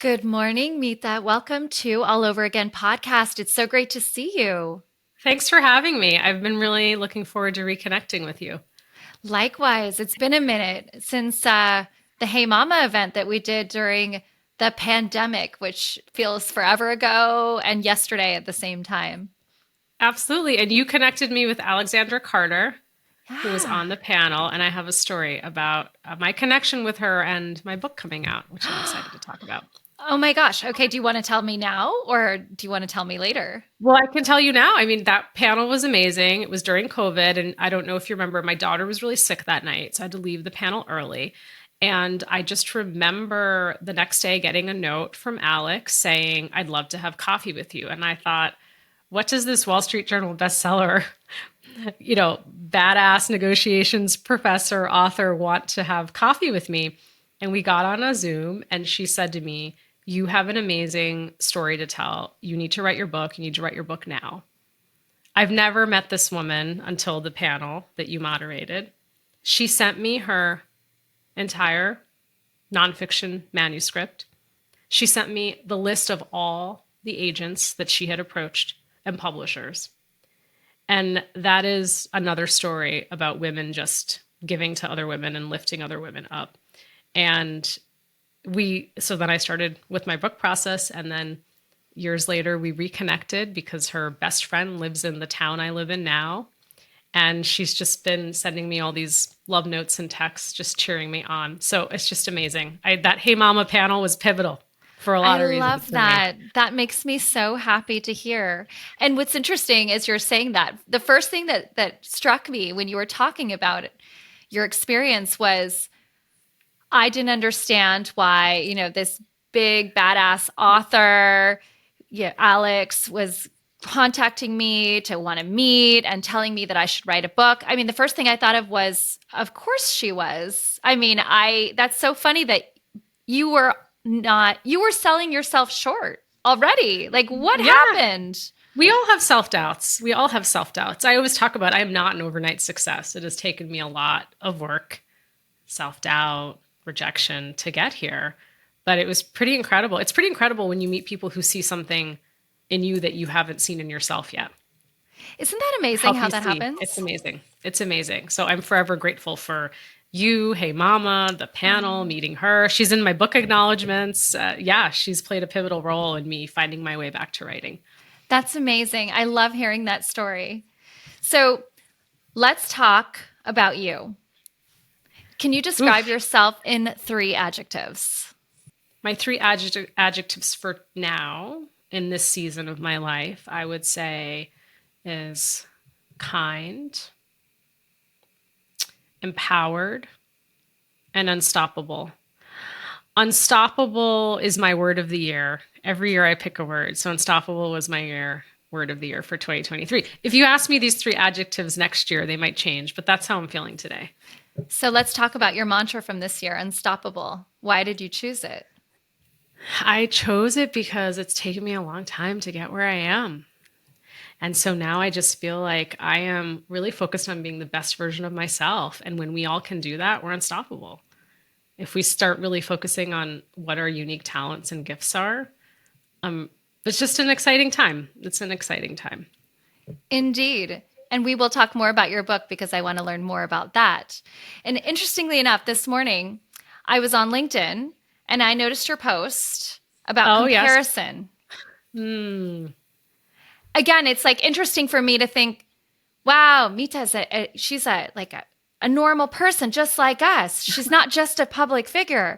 Good morning, Mita. Welcome to All Over Again podcast. It's so great to see you. Thanks for having me. I've been really looking forward to reconnecting with you. Likewise, it's been a minute since the Hey Mama event that we did during the pandemic, which feels forever ago and yesterday at the same time. Absolutely. And you connected me with Alexandra Carter, who was Yeah. on the panel. And I have a story about my connection with her and my book coming out, which I'm excited to talk about. Oh my gosh. Okay. Do you want to tell me now or do you want to tell me later? Well, I can tell you now. I mean, that panel was amazing. It was during COVID. And I don't know if you remember, my daughter was really sick that night. So I had to leave the panel early. And I just remember the next day getting a note from Alex saying, I'd love to have coffee with you. And I thought, what does this Wall Street Journal bestseller, badass negotiations professor, author want to have coffee with me? And we got on a Zoom and she said to me, you have an amazing story to tell. You need to write your book. You need to write your book now. I've never met this woman until the panel that you moderated. She sent me her entire nonfiction manuscript. She sent me the list of all the agents that she had approached and publishers. And that is another story about women just giving to other women and lifting other women up. And so then I started with my book process. And then years later, we reconnected because her best friend lives in the town I live in now. And she's just been sending me all these love notes and texts, just cheering me on. So it's just amazing. That Hey Mama panel was pivotal for a I lot of reasons love for me. that. That makes me so happy to hear. And what's interesting is you're saying that the first thing that struck me when you were talking about it, your experience was I didn't understand why, this big badass author, yeah, Alex was contacting me to want to meet and telling me that I should write a book. I mean, the first thing I thought of was, of course she was. I mean, that's so funny that you were you were selling yourself short already. Like what Yeah, happened? we all have self doubts. We all have self doubts. I always talk about I am not an overnight success. It has taken me a lot of work, self doubt, rejection to get here. But it was pretty incredible. It's pretty incredible when you meet people who see something in you that you haven't seen in yourself yet. Isn't that amazing Help how you that see. It's happens? amazing. It's amazing. So I'm forever grateful for you, Hey Mama, the panel, Oh, meeting her. She's in my book acknowledgments. Yeah, she's played a pivotal role in me finding my way back to writing. that's amazing. I love hearing that story. So let's talk about you. Can you describe Oof. yourself in three adjectives? My three adjectives for now in this season of my life, I would say, is kind, empowered, and unstoppable. Unstoppable is my word of the year. Every year I pick a word. So unstoppable was my word of the year for 2023. If you ask me these three adjectives next year, they might change, but that's how I'm feeling today. So let's talk about your mantra from this year, unstoppable. Why did you choose it? I chose it because it's taken me a long time to get where I am. And so now I just feel like I am really focused on being the best version of myself. And when we all can do that, we're unstoppable. If we start really focusing on what our unique talents and gifts are, it's just an exciting time. It's an exciting time. Indeed. And we will talk more about your book because I want to learn more about that. And interestingly enough, this morning I was on LinkedIn and I noticed your post about Oh, yes. comparison. Hmm. Again, it's like interesting for me to think, wow, Mita's she's a normal person just like us. She's not just a public figure.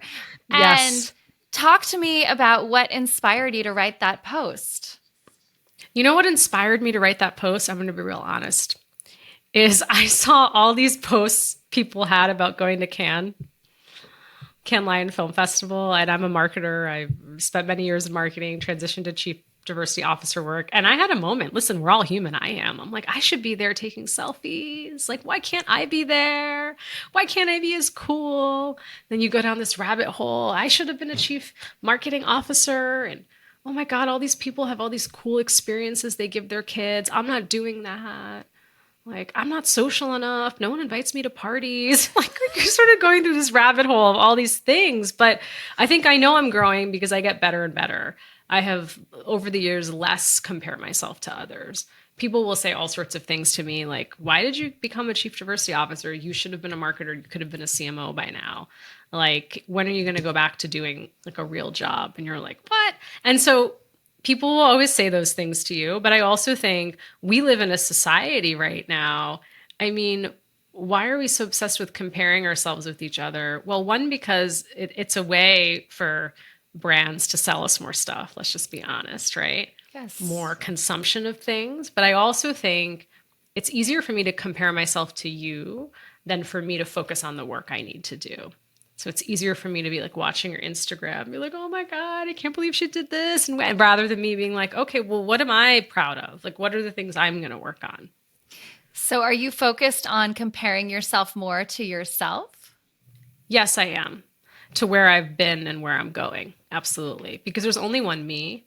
And Yes. talk to me about what inspired you to write that post. You know what inspired me to write that post? I'm going to be real honest. Is I saw all these posts people had about going to Cannes Lion Film Festival, and I'm a marketer. I spent many years in marketing, transitioned to chief diversity officer work, and I had a moment. Listen, we're all human. I am. I'm like, I should be there taking selfies. Like, why can't I be there? Why can't I be as cool? Then you go down this rabbit hole. I should have been a chief marketing officer, and oh my God, all these people have all these cool experiences they give their kids. I'm not doing that. Like, I'm not social enough. No one invites me to parties. Like, you're sort of going through this rabbit hole of all these things. But I think I know I'm growing because I get better and better. I have, over the years, less compare myself to others. People will say all sorts of things to me like, why did you become a chief diversity officer? You should have been a marketer. You could have been a CMO by now. Like, when are you going to go back to doing like a real job? And you're like, what? And so people will always say those things to you. But I also think we live in a society right now. I mean, why are we so obsessed with comparing ourselves with each other? Well, one, because it's a way for brands to sell us more stuff. Let's just be honest, right? Yes. More consumption of things. But I also think it's easier for me to compare myself to you than for me to focus on the work I need to do. So it's easier for me to be like watching your Instagram, and be like, oh my God, I can't believe she did this. And rather than me being like, okay, well, what am I proud of? Like, what are the things I'm going to work on? So are you focused on comparing yourself more to yourself? Yes, I am, to where I've been and where I'm going. Absolutely. Because there's only one me.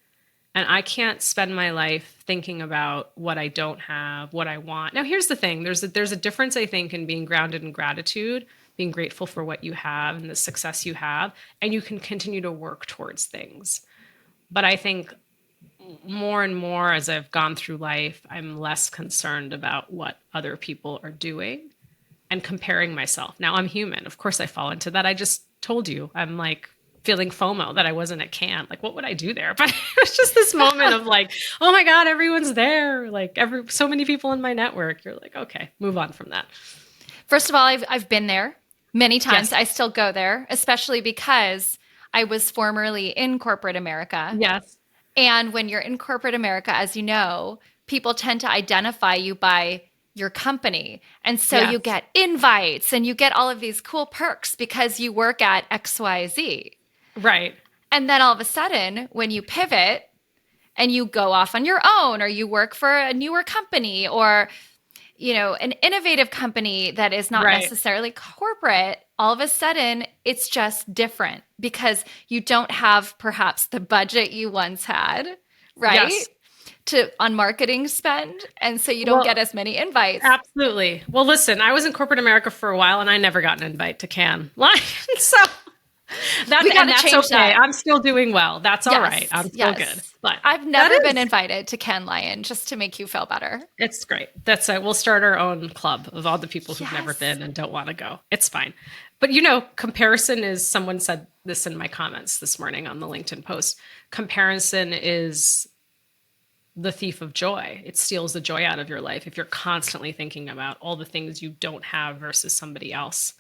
And I can't spend my life thinking about what I don't have, what I want. Now, here's the thing. There's a difference, I think, in being grounded in gratitude, being grateful for what you have and the success you have, and you can continue to work towards things. But I think more and more as I've gone through life, I'm less concerned about what other people are doing and comparing myself. Now, I'm human. Of course, I fall into that. I just told you, I'm like feeling FOMO that I wasn't at camp. Like, what would I do there? But it was just this moment of like, oh my God, everyone's there. Like, so many people in my network. You're like, okay, move on from that. First of all, I've been there many times. Yes. I still go there, especially because I was formerly in corporate America. Yes. And when you're in corporate America, as you know, people tend to identify you by your company. And so you Yes. get invites and you get all of these cool perks because you work at XYZ. Right. And then all of a sudden, when you pivot and you go off on your own or you work for a newer company or an innovative company that is not Right. necessarily corporate, all of a sudden it's just different because you don't have perhaps the budget you once had, right? Yes. On marketing spend. And so you don't get Well, as many invites. absolutely. Well, listen, I was in corporate America for a while and I never got an invite to Cannes. So We got to that's change okay. that. I'm still doing well. That's all right. Yes, I'm still good. yes. But I've that never been is invited to Ken Lion just to make you feel better. it's great. That's it. We'll start our own club of all the people who've never Yes. been and don't want to go. It's fine. But comparison is, someone said this in my comments this morning on the LinkedIn post. Comparison is the thief of joy. It steals the joy out of your life. If you're constantly thinking about all the things you don't have versus somebody else,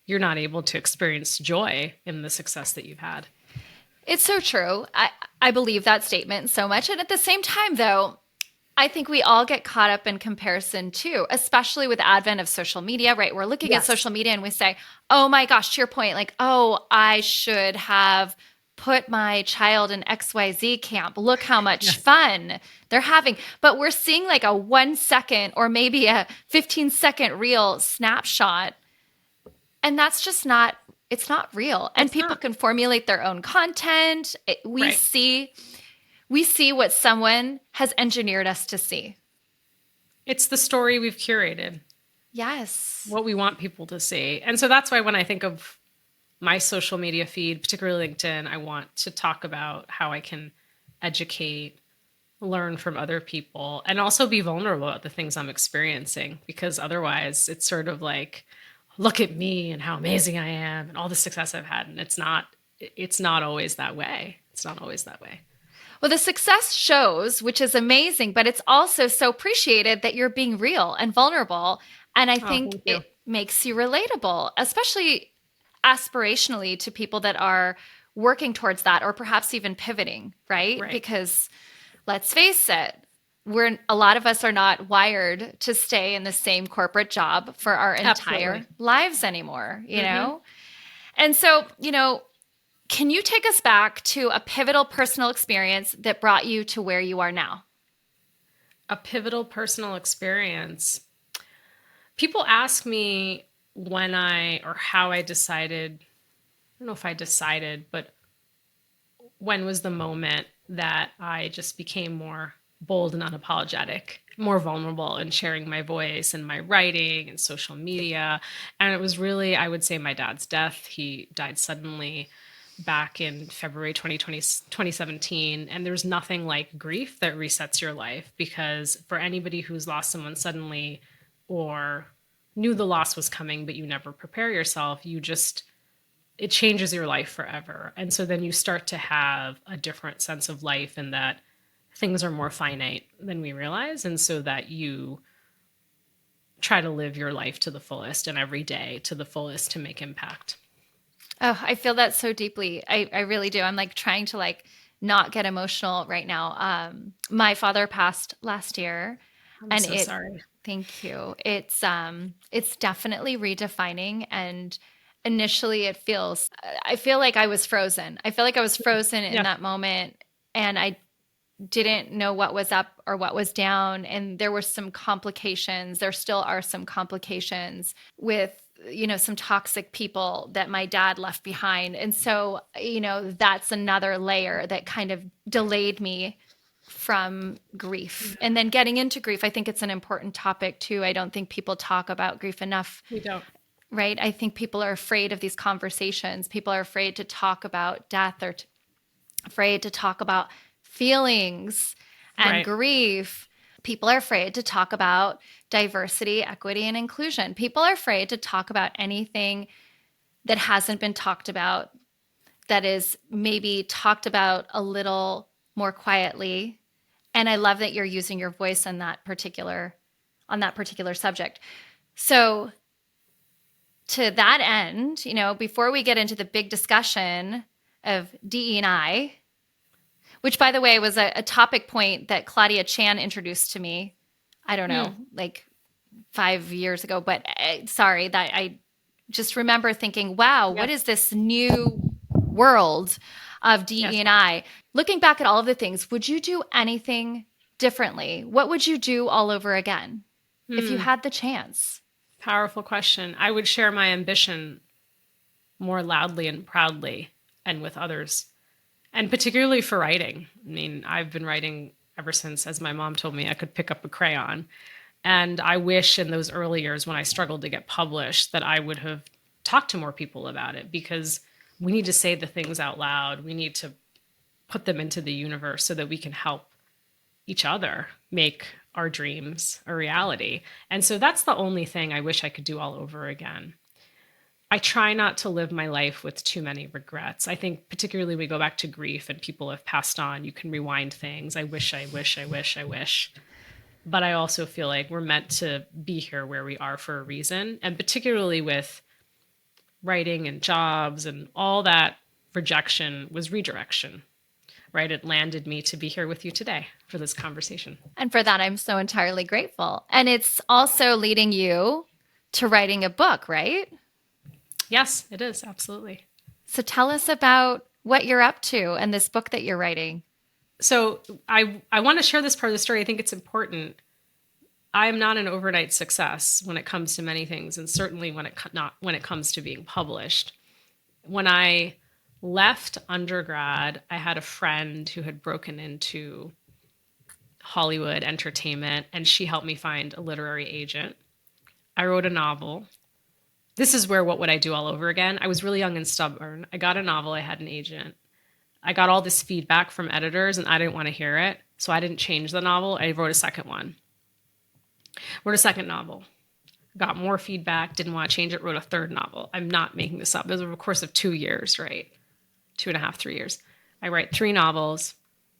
you're not able to experience joy in the success that you've had. It's so true. I believe that statement so much. And at the same time, though, I think we all get caught up in comparison too, especially with the advent of social media, right? We're looking at Yes. social media and we say, oh my gosh, to your point, like, oh, I should have put my child in XYZ camp. Look how much Yes. fun they're having. But we're seeing like a 1 second or maybe a 15-second reel snapshot. And that's just not, it's not real. And It's people not. can formulate their own content. Right. We see what someone has engineered us to see. It's the story we've curated, Yes. what we want people to see. And so that's why when I think of my social media feed, particularly LinkedIn, I want to talk about how I can educate, learn from other people, and also be vulnerable about the things I'm experiencing, because otherwise it's sort of like, look at me and how amazing I am and all the success I've had. And it's not always that way. It's not always that way. Well, the success shows, which is amazing, but it's also so appreciated that you're being real and vulnerable. And I Oh, think thank you. it makes you relatable, especially aspirationally to people that are working towards that or perhaps even pivoting, right? Right. Because let's face it, a lot of us are not wired to stay in the same corporate job for our entire Absolutely. lives anymore, you Hmm. know? And so, can you take us back to a pivotal personal experience that brought you to where you are now? A pivotal personal experience. People ask me when or how I decided, I don't know if I decided, but when was the moment that I just became more bold and unapologetic, more vulnerable in sharing my voice and my writing and social media. And it was really, I would say, my dad's death. He died suddenly back in February 2017. And there's nothing like grief that resets your life, because for anybody who's lost someone suddenly or knew the loss was coming, but you never prepare yourself, it changes your life forever. And so then you start to have a different sense of life, and that things are more finite than we realize. And so that you try to live your life to the fullest and every day to the fullest to make impact. Oh, I feel that so deeply. I really do. I'm like trying to like not get emotional right now. My father passed last year, I'm and so sorry. thank you. It's definitely redefining, and initially I feel like I was frozen. I feel like I was frozen in Yeah. that moment, and I didn't know what was up or what was down, and there were some complications. There still are some complications with some toxic people that my dad left behind. And so that's another layer that kind of delayed me from grief. And then getting into grief, I think it's an important topic too. I don't think people talk about grief enough, We don't. right? I think people are afraid of these conversations. People are afraid to talk about death, or afraid to talk about feelings and Right. grief. People are afraid to talk about diversity, equity, and inclusion. People are afraid to talk about anything that hasn't been talked about, that is maybe talked about a little more quietly. And I love that you're using your voice on that particular subject. So to that end, before we get into the big discussion of DE&I, which by the way was a topic point that Claudia Chan introduced to me. I don't know, Mm. like 5 years ago, but sorry, that I just remember thinking, wow, Yeah. what is this new world of Yes. DE&I? Looking back at all of the things, would you do anything differently? What would you do all over again if you Mm. had the chance? Powerful question. I would share my ambition more loudly and proudly and with others, and particularly for writing. I mean, I've been writing ever since, as my mom told me, I could pick up a crayon. And I wish in those early years when I struggled to get published that I would have talked to more people about it, because we need to say the things out loud. We need to put them into the universe so that we can help each other make our dreams a reality. And so that's the only thing I wish I could do all over again. I try not to live my life with too many regrets. I think particularly we go back to grief and people have passed on, you can rewind things. I wish, I wish, I wish, I wish. But I also feel like we're meant to be here where we are for a reason. And particularly with writing and jobs and all that, rejection was redirection, right? It landed me to be here with you today for this conversation. And for that, I'm so entirely grateful. And it's also leading you to writing a book, right? Yes, it is. Absolutely. So tell us about what you're up to and this book that you're writing. So I want to share this part of the story. I think it's important. I am not an overnight success when it comes to many things, and certainly when it comes to being published. When I left undergrad, I had a friend who had broken into Hollywood entertainment, and she helped me find a literary agent. I wrote a novel. This is where what would I do all over again? I was really young and stubborn. I got a novel, I had an agent. I got all this feedback from editors and I didn't want to hear it. So I didn't change the novel. I wrote a second one. Wrote a second novel. Got more feedback, didn't want to change it, wrote a third novel. I'm not making this up. It was over the course of 2 years, right? 2.5, 3 years. I write 3 novels.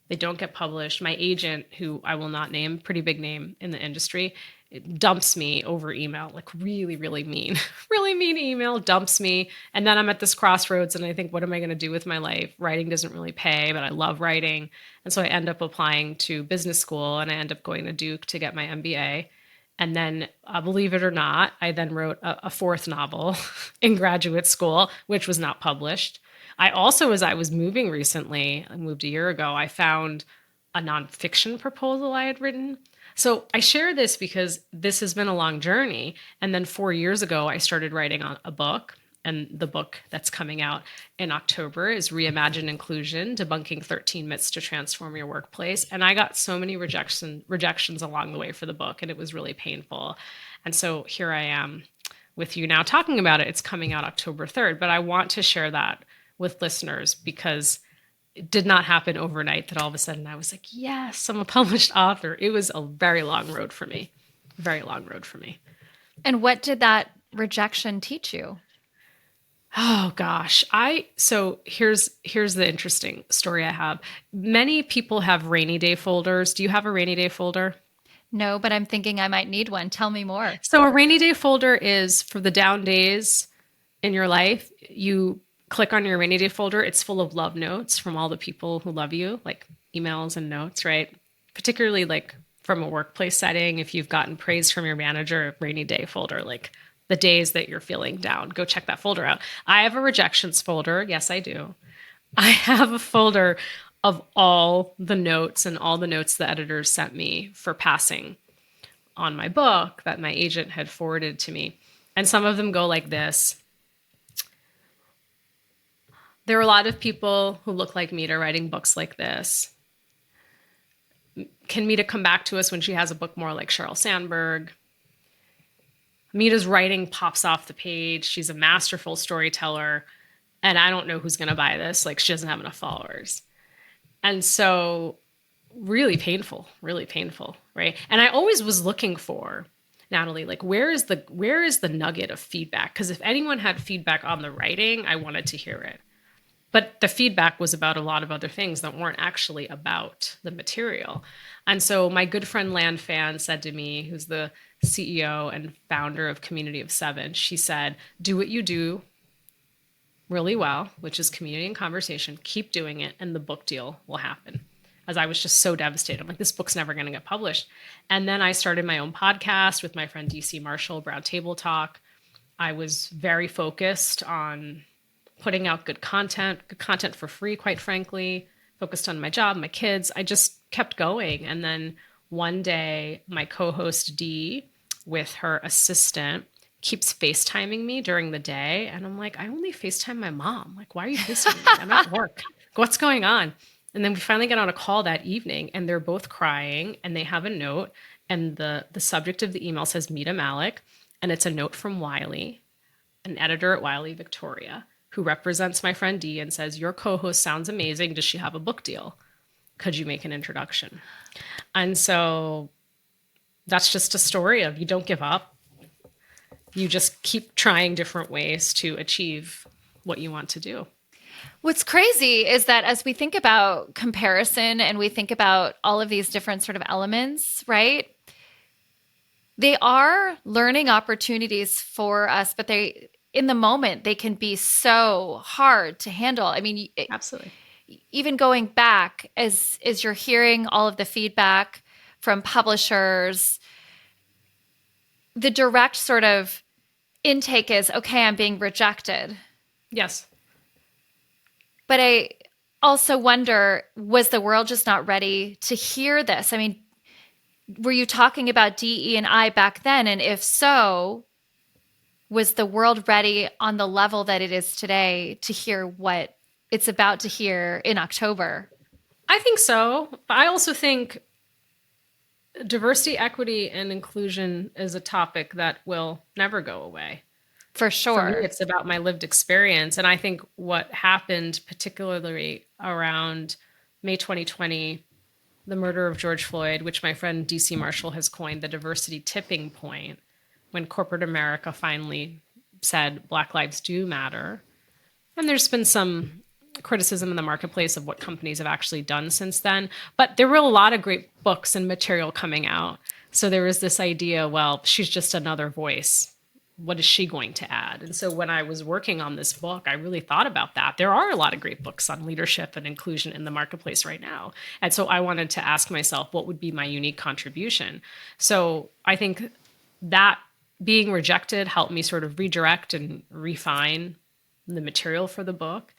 They don't get published. My agent, who I will not name, pretty big name in the industry, it dumps me over email, like really, really mean, really mean email, dumps me. And then I'm at this crossroads and I think, what am I going to do with my life? Writing doesn't really pay, but I love writing. And so I end up applying to business school and I end up going to Duke to get my MBA. And then, believe it or not, I then wrote a fourth novel in graduate school, which was not published. I also, as I was moving recently, I moved a year ago, I found a nonfiction proposal I had written. So I share this because this has been a long journey. And then 4 years ago, I started writing a book. And the book that's coming out in October is Reimagine Inclusion, Debunking 13 Myths to Transform Your Workplace. And I got so many rejections along the way for the book, and it was really painful. And so here I am with you now talking about it. It's coming out October 3rd, but I want to share that with listeners because it did not happen overnight that all of a sudden I was like, yes, I'm a published author. It was a very long road for me. Very long road for me. And what did that rejection teach you? Oh gosh. So here's the interesting story I have. Many people have rainy day folders. Do you have a rainy day folder? No, but I'm thinking I might need one. Tell me more. So a rainy day folder is for the down days in your life. You click on your rainy day folder. It's full of love notes from all the people who love you, like emails and notes, right? Particularly like from a workplace setting, if you've gotten praise from your manager, rainy day folder, like the days that you're feeling down, go check that folder out. I have a rejections folder. Yes, I do. I have a folder of all the notes and all the notes the editors sent me for passing on my book that my agent had forwarded to me. And some of them go like this. There are a lot of people who look like Mita writing books like this. Can Mita come back to us when she has a book more like Sheryl Sandberg? Mita's writing pops off the page. She's a masterful storyteller. And I don't know who's going to buy this. Like, she doesn't have enough followers. And so really painful, right? And I always was looking for, Natalie, like, where is the nugget of feedback? Because if anyone had feedback on the writing, I wanted to hear it. But the feedback was about a lot of other things that weren't actually about the material. And so my good friend Lan Fan said to me, who's the CEO and founder of Community of Seven, she said, do what you do really well, which is community and conversation, keep doing it, and the book deal will happen. As I was just so devastated. I'm like, this book's never going to get published. And then I started my own podcast with my friend DC Marshall, Brown Table Talk. I was very focused on putting out good content for free, quite frankly, focused on my job, my kids. I just kept going. And then one day, my co-host Dee, with her assistant, keeps FaceTiming me during the day. And I'm like, I only FaceTime my mom. Like, why are you FaceTiming me? I'm at work. What's going on? And then we finally get on a call that evening and they're both crying and they have a note. And the subject of the email says Mita Mallick. And it's a note from Wiley, an editor at Wiley, Victoria, who represents my friend Dee and says, your co-host sounds amazing. Does she have a book deal? Could you make an introduction? And so that's just a story of you don't give up. You just keep trying different ways to achieve what you want to do. What's crazy is that as we think about comparison and we think about all of these different sort of elements, right? They are learning opportunities for us, but in the moment, they can be so hard to handle. I mean, Absolutely. Even going back as you're hearing all of the feedback from publishers, the direct sort of intake is, okay, I'm being rejected. Yes. But I also wonder, was the world just not ready to hear this? I mean, were you talking about DE&I back then? And if so, was the world ready on the level that it is today to hear what it's about to hear in October? I think so. But I also think diversity, equity, and inclusion is a topic that will never go away. For sure. For me, it's about my lived experience. And I think what happened, particularly around May 2020, the murder of George Floyd, which my friend DC Marshall has coined the diversity tipping point, when corporate America finally said Black lives do matter. And there's been some criticism in the marketplace of what companies have actually done since then. But there were a lot of great books and material coming out. So there was this idea, well, she's just another voice. What is she going to add? And so when I was working on this book, I really thought about that. There are a lot of great books on leadership and inclusion in the marketplace right now. And so I wanted to ask myself, what would be my unique contribution? So I think that being rejected helped me sort of redirect and refine the material for the book.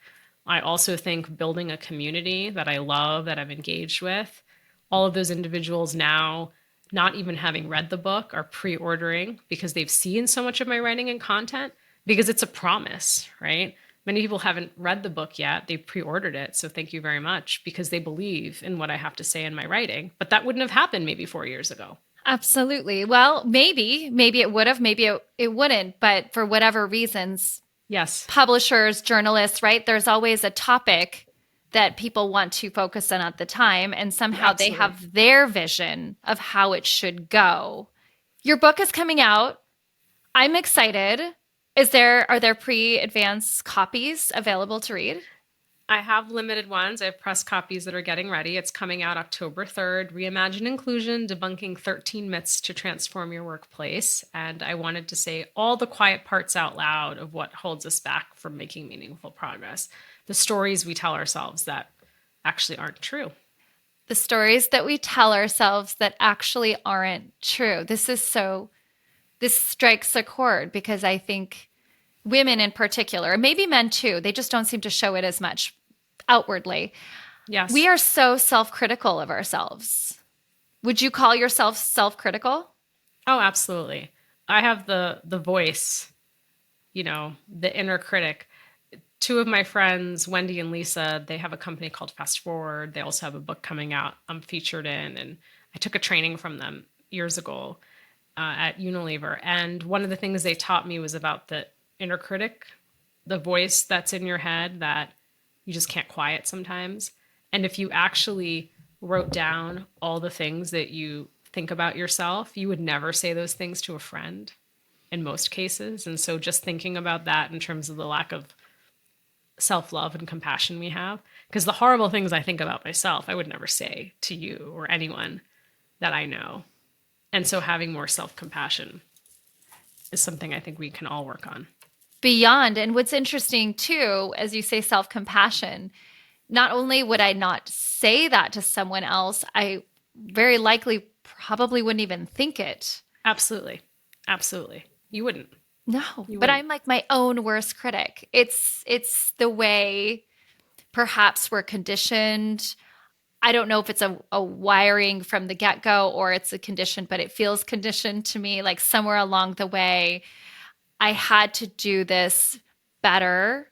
I also think building a community that I love, that I'm engaged with, all of those individuals now, not even having read the book, are pre-ordering because they've seen so much of my writing and content because it's a promise, right? Many people haven't read the book yet. They've pre-ordered it. So thank you very much because they believe in what I have to say in my writing. But that wouldn't have happened maybe 4 years ago. Absolutely. Well, maybe it would have, maybe it wouldn't, but for whatever reasons, Yes, publishers, journalists, right? There's always a topic that people want to focus on at the time, and somehow they absolutely. have their vision of how it should go. Your book is coming out. I'm excited. Are there pre-advance copies available to read? I have limited ones. I have press copies that are getting ready. It's coming out October 3rd. Reimagine Inclusion, debunking 13 myths to transform your workplace. And I wanted to say all the quiet parts out loud of what holds us back from making meaningful progress. The stories we tell ourselves that actually aren't true. The stories that we tell ourselves that actually aren't true. This strikes a chord because I think women in particular, maybe men too, they just don't seem to show it as much outwardly. We Yes. are so self-critical of ourselves. Would you call yourself self-critical? Oh, absolutely. I have the voice, the inner critic. Two of my friends, Wendy and Lisa, they have a company called Fast Forward. They also have a book coming out I'm featured in. And I took a training from them years ago at Unilever. And one of the things they taught me was about the inner critic, the voice that's in your head that you just can't quiet sometimes. And if you actually wrote down all the things that you think about yourself, you would never say those things to a friend in most cases. And so just thinking about that in terms of the lack of self love and compassion we have. Because the horrible things I think about myself, I would never say to you or anyone that I know. And so having more self compassion is something I think we can all work on. Beyond. And what's interesting too, as you say, self-compassion, not only would I not say that to someone else, I very likely probably wouldn't even think it. Absolutely. Absolutely. You wouldn't. No, You but wouldn't. I'm like my own worst critic. It's the way perhaps we're conditioned. I don't know if it's a wiring from the get-go or it's a condition, but it feels conditioned to me like somewhere along the way I had to do this better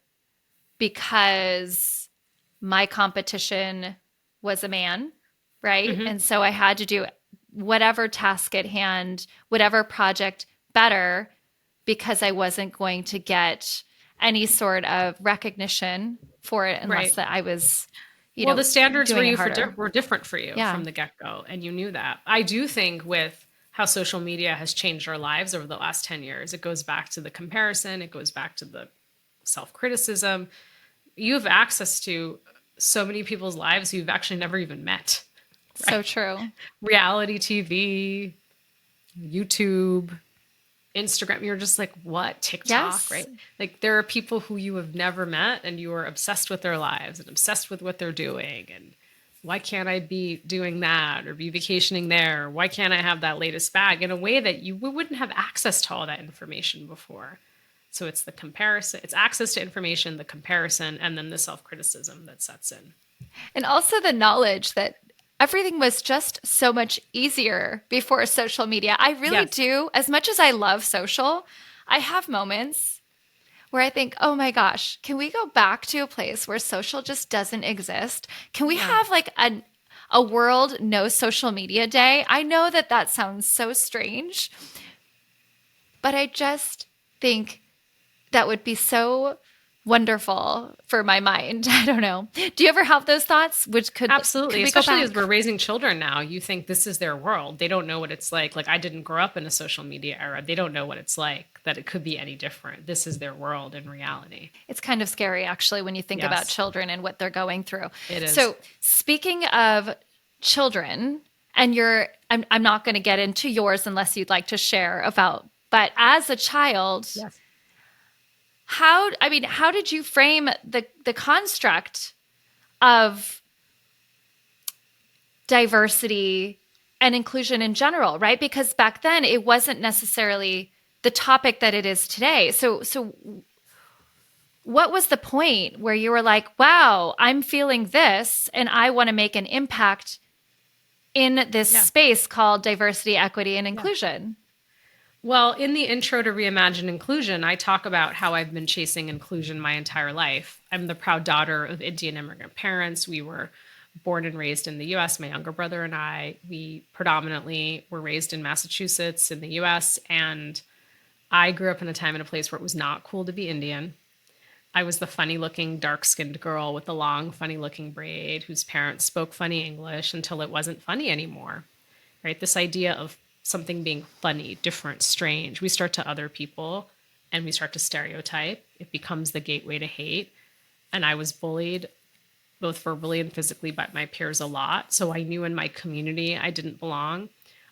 because my competition was a man, right? Hmm. And so I had to do whatever task at hand, whatever project better because I wasn't going to get any sort of recognition for it unless Right. that I was, Well, the standards doing it harder. were different for you Yeah. from the get go, and you knew that. I do think with how social media has changed our lives over the last 10 years, it goes back to the comparison, it goes back to the self criticism. You have access to so many people's lives who you've actually never even met, right? So true. Reality TV, YouTube, Instagram, you're just like, what? TikTok, Yes. right? Like there are people who you have never met and you are obsessed with their lives and obsessed with what they're doing. And why can't I be doing that or be vacationing there? Why can't I have that latest bag in a way that you wouldn't have access to all that information before? So it's the comparison, it's access to information, the comparison, and then the self criticism that sets in. And also the knowledge that everything was just so much easier before social media. I really Yes. do. As much as I love social, I have moments where I think, oh my gosh, can we go back to a place where social just doesn't exist? Can we Yeah. have like a world no social media day? I know that that sounds so strange, but I just think that would be so wonderful for my mind. I don't know. Do you ever have those thoughts? Which could Absolutely. we go Especially as back? we're raising children now, you think this is their world. They don't know what it's like. Like I didn't grow up in a social media era. They don't know what it's like, that it could be any different. This is their world in reality. It's kind of scary actually when you think about Yes, children and what they're going through. it is. So, speaking of children, and I'm not going to get into yours unless you'd like to share about, but as a child, Yes. how did you frame the construct of diversity and inclusion in general, right? Because back then it wasn't necessarily the topic that it is today. So what was the point where you were like, wow, I'm feeling this and I want to make an impact in this Yeah. space called diversity, equity, and Yeah. inclusion? Well, in the intro to Reimagine Inclusion, I talk about how I've been chasing inclusion my entire life. I'm the proud daughter of Indian immigrant parents. We were born and raised in the US. My younger brother and I, we predominantly were raised in Massachusetts in the US. And I grew up in a time and a place where it was not cool to be Indian. I was the funny looking, dark skinned girl with the long, funny looking braid whose parents spoke funny English until it wasn't funny anymore, right? This idea of something being funny, different, strange, we start to other people and we start to stereotype. It becomes the gateway to hate. And I was bullied both verbally and physically by my peers a lot. So I knew in my community I didn't belong.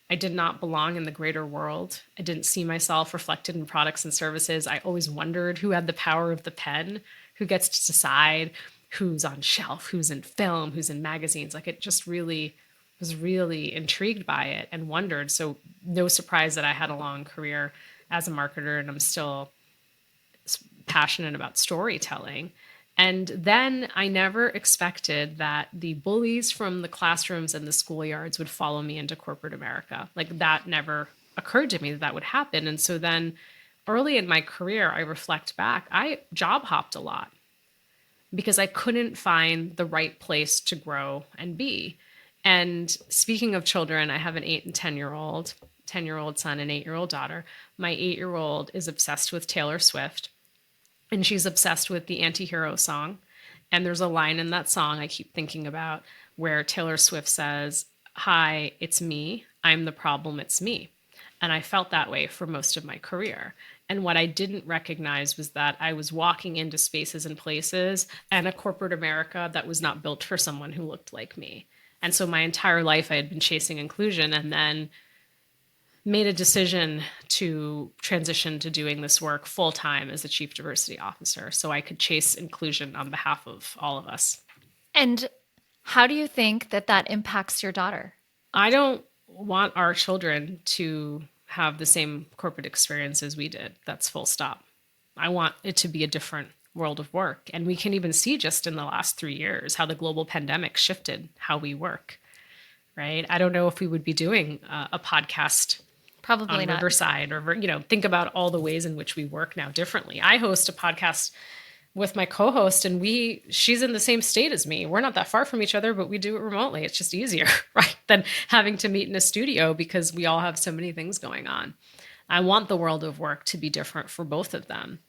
I did not belong in the greater world. I didn't see myself reflected in products and services. I always wondered who had the power of the pen, who gets to decide who's on shelf, who's in film, who's in magazines. Like it just really was really intrigued by it and wondered. So no surprise that I had a long career as a marketer and I'm still passionate about storytelling. And then I never expected that the bullies from the classrooms and the schoolyards would follow me into corporate America. Like that never occurred to me that that would happen. And so then early in my career, I reflect back, I job hopped a lot because I couldn't find the right place to grow and be. And speaking of children, I have an 8 and 10-year-old son and 8-year-old daughter. My 8-year-old is obsessed with Taylor Swift and she's obsessed with the anti-hero song. And there's a line in that song I keep thinking about where Taylor Swift says, "Hi, it's me. I'm the problem. It's me." And I felt that way for most of my career. And what I didn't recognize was that I was walking into spaces and places and a corporate America that was not built for someone who looked like me. And so my entire life I had been chasing inclusion and then made a decision to transition to doing this work full time as a chief diversity officer so I could chase inclusion on behalf of all of us. And how do you think that that impacts your daughter? I don't want our children to have the same corporate experience as we did. That's full stop. I want it to be a different world of work. And we can even see just in the last 3 years how the global pandemic shifted how we work, right? I don't know if we would be doing a podcast Probably on not. Riverside or, think about all the ways in which we work now differently. I host a podcast with my co-host and she's in the same state as me. We're not that far from each other, but we do it remotely. It's just easier, right? Than having to meet in a studio because we all have so many things going on. I want the world of work to be different for both of them.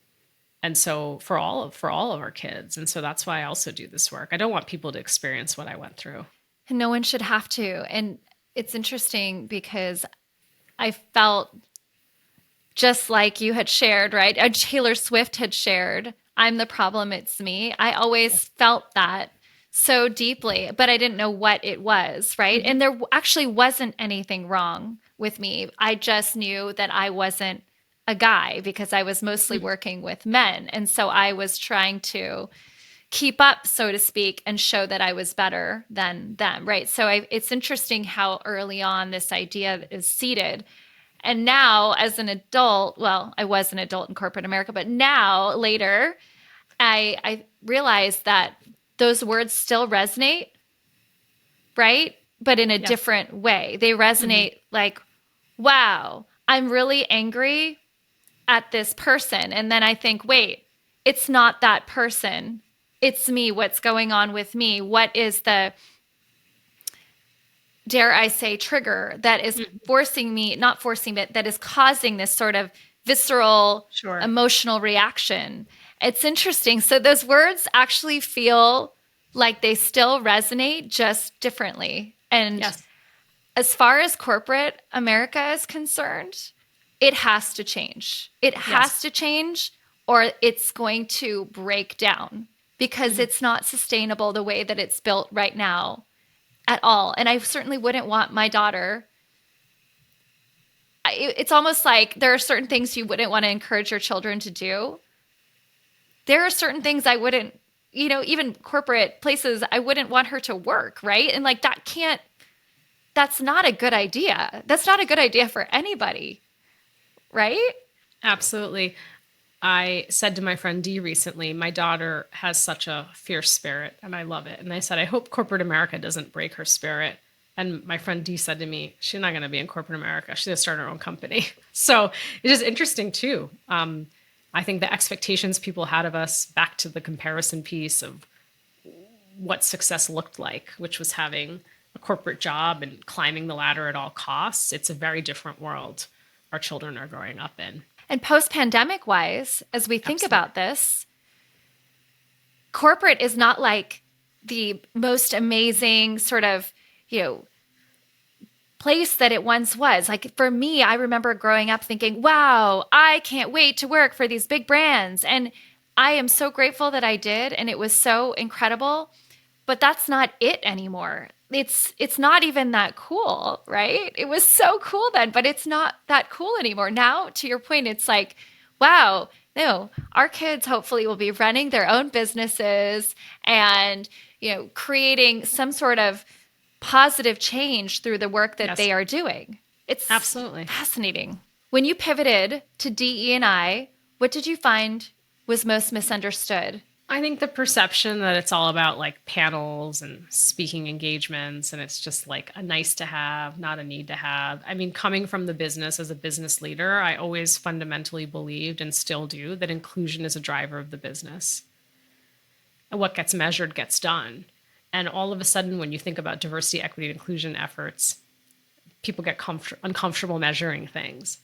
And so for all of our kids. And so that's why I also do this work. I don't want people to experience what I went through. And no one should have to. And it's interesting because I felt just like you had shared, right? Taylor Swift had shared, "I'm the problem, it's me." I always felt that so deeply, but I didn't know what it was, right? Mm-hmm. And there actually wasn't anything wrong with me. I just knew that I wasn't a guy because I was mostly working with men. And so I was trying to keep up, so to speak, and show that I was better than them, right? So it's interesting how early on this idea is seated. And now, as an adult, well, I was an adult in corporate America, but now, later, I realized that those words still resonate, right? But in a different way. They resonate like, wow, I'm really angry at this person. And then I think, wait, it's not that person. It's me. What's going on with me? What is the, dare I say, trigger that is forcing me, not forcing, but that is causing this sort of visceral, emotional reaction? It's interesting. So those words actually feel like they still resonate, just differently. And as far as corporate America is concerned, it has to change. It has to change or it's going to break down because it's not sustainable the way that it's built right now at all. And I certainly wouldn't want my daughter. It's almost like there are certain things you wouldn't want to encourage your children to do. There are certain things I wouldn't, even corporate places, I wouldn't want her to work, right? And like that's not a good idea. That's not a good idea for anybody, right? Absolutely. I said to my friend Dee recently, my daughter has such a fierce spirit and I love it. And I said, I hope corporate America doesn't break her spirit And my friend Dee said to me, she's not going to be in corporate America. She's going to start her own company. So it is interesting too. I think the expectations people had of us, back to the comparison piece of what success looked like, which was having a corporate job and climbing the ladder at all costs. It's a very different world our children are growing up in. And post-pandemic wise, as we think Absolutely. about this, corporate is not like the most amazing sort of, you know, place that it once was. Like for me, I remember growing up thinking, wow, I can't wait to work for these big brands. And I am so grateful that I did. And it was so incredible. But that's not it anymore. It's not even that cool, right? It was so cool then, but it's not that cool anymore. Now, to your point, it's like, wow, no, our kids hopefully will be running their own businesses and, you know, creating some sort of positive change through the work that Yes, they are doing. It's absolutely. fascinating. When you pivoted to DE&I, what did you find was most misunderstood? I think the perception that it's all about like panels and speaking engagements and it's just like a nice to have, not a need to have. I mean, coming from the business as a business leader, I always fundamentally believed and still do that inclusion is a driver of the business. And what gets measured gets done. And all of a sudden, when you think about diversity, equity, and inclusion efforts, people get uncomfortable measuring things.